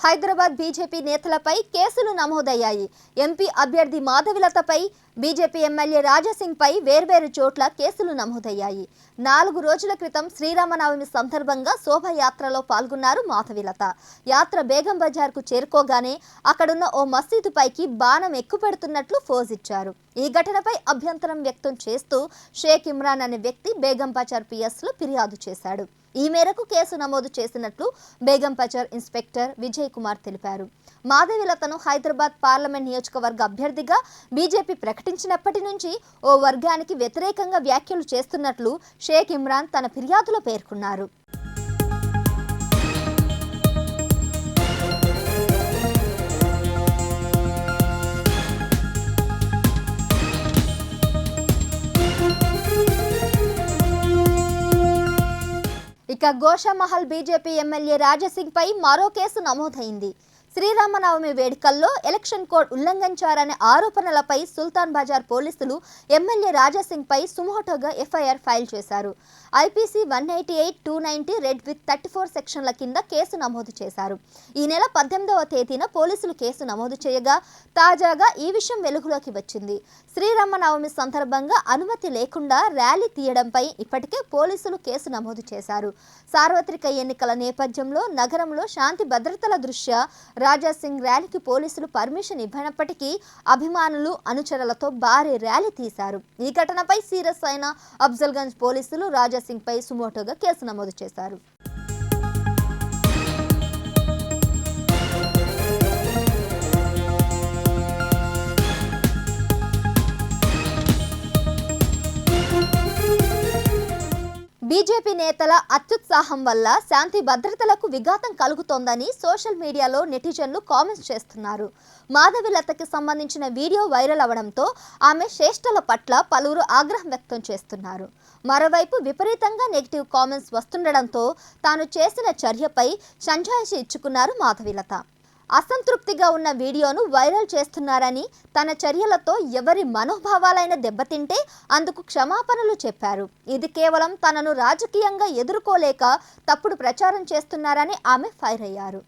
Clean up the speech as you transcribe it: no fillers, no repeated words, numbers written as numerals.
Hyderabad BJP నేతలపై కేసులు నమోదయ్యాయి. ఎంపీ అభ్యర్థి మాధవిలతపై, బీజేపీ ఎమ్మెల్యే రాజాసింగ్ పై వేర్వేరు చోట్ల కేసులు నమోదయ్యాయి. 4 రోజుల క్రితం శ్రీరామనవమి సందర్భంగా శోభయాత్రలో పాల్గొన్నారు మాధవిలత. యాత్ర బేగం బజార్కు చేరుకోగానే అక్కడున్న ఓ మసీదు పైకి బాణం ఎక్కుపెడుతున్నట్లు ఫోజ్ ఇచ్చారు. ఈ ఘటనపై అభ్యంతరం వ్యక్తం చేస్తూ షేక్ ఇమ్రాన్ అనే వ్యక్తి బేగం బజార్ పిఎస్లో ఫిర్యాదు చేశాడు. ఈ మేరకు కేసు నమోదు చేసినట్లు బేగం బజార్ ఇన్స్పెక్టర్ విజయ్ కుమార్ తెలిపారు. మాధవిలతను హైదరాబాద్ పార్లమెంట్ నియోజకవర్గ అభ్యర్థిగా బీజేపీ ప్రకటించినప్పటి నుంచి ఓ వర్గానికి వ్యతిరేకంగా వ్యాఖ్యలు చేస్తున్నట్లు షేక్ ఇమ్రాన్ తన ఫిర్యాదులో పేర్కొన్నారు. ఇక గోషామహల్ బీజేపీ ఎమ్మెల్యే రాజాసింగ్ పై మరో కేసు నమోదైంది. శ్రీరామనవమి వేడుకల్లో ఎలక్షన్ కోడ్ ఉల్లంఘించారనే ఆరోపణలపై సుల్తాన్ బజార్ పోలీసులు ఎమ్మెల్యే రాజాసింగ్ పై సుమోటోగా ఎఫ్ఐఆర్ ఫైల్ చేశారు. ఐపీసీ 188, 290 రెడ్ విత్ 34 సెక్షన్ల కింద కేసు నమోదు చేశారు. ఈ నెల 18వ తేదీన పోలీసులు కేసు నమోదు చేయగా తాజాగా ఈ విషయం వెలుగులోకి వచ్చింది. శ్రీరామనవమి సందర్భంగా అనుమతి లేకుండా ర్యాలీ తీయడంపై ఇప్పటికే పోలీసులు కేసు నమోదు చేశారు. సార్వత్రిక ఎన్నికల నేపథ్యంలో నగరంలో శాంతి భద్రతల దృష్ట్యా రాజాసింగ్ ర్యాలీకి పోలీసులు పర్మిషన్ ఇవ్వనప్పటికీ అభిమానులు అనుచరులతో భారీ ర్యాలీ తీశారు. ఈ ఘటనపై సీరియస్ అయిన అఫ్జల్గంజ్ పోలీసులు రాజాసింగ్ పై సుమోటోగా కేసు నమోదు చేశారు. బీజేపీ నేతల అత్యుత్సాహం వల్ల శాంతి భద్రతలకు విఘాతం కలుగుతోందని సోషల్ మీడియాలో నెటిజన్లు కామెంట్స్ చేస్తున్నారు. మాధవిలతకి సంబంధించిన వీడియో వైరల్ అవడంతో ఆమె చేష్టల పట్ల పలువురు ఆగ్రహం వ్యక్తం చేస్తున్నారు. మరోవైపు విపరీతంగా నెగిటివ్ కామెంట్స్ వస్తుండడంతో తాను చేసిన చర్యపై సంజాయిషి ఇచ్చుకున్నారు మాధవిలత. అసంతృప్తిగా ఉన్న వీడియోను వైరల్ చేస్తున్నారని, తన చర్యలతో ఎవరి మనోభావాలైన దెబ్బతింటే అందుకు క్షమాపణలు చెప్పారు. ఇది కేవలం తనను రాజకీయంగా ఎదుర్కోలేక తప్పుడు ప్రచారం చేస్తున్నారని ఆమె ఫైర్ అయ్యారు.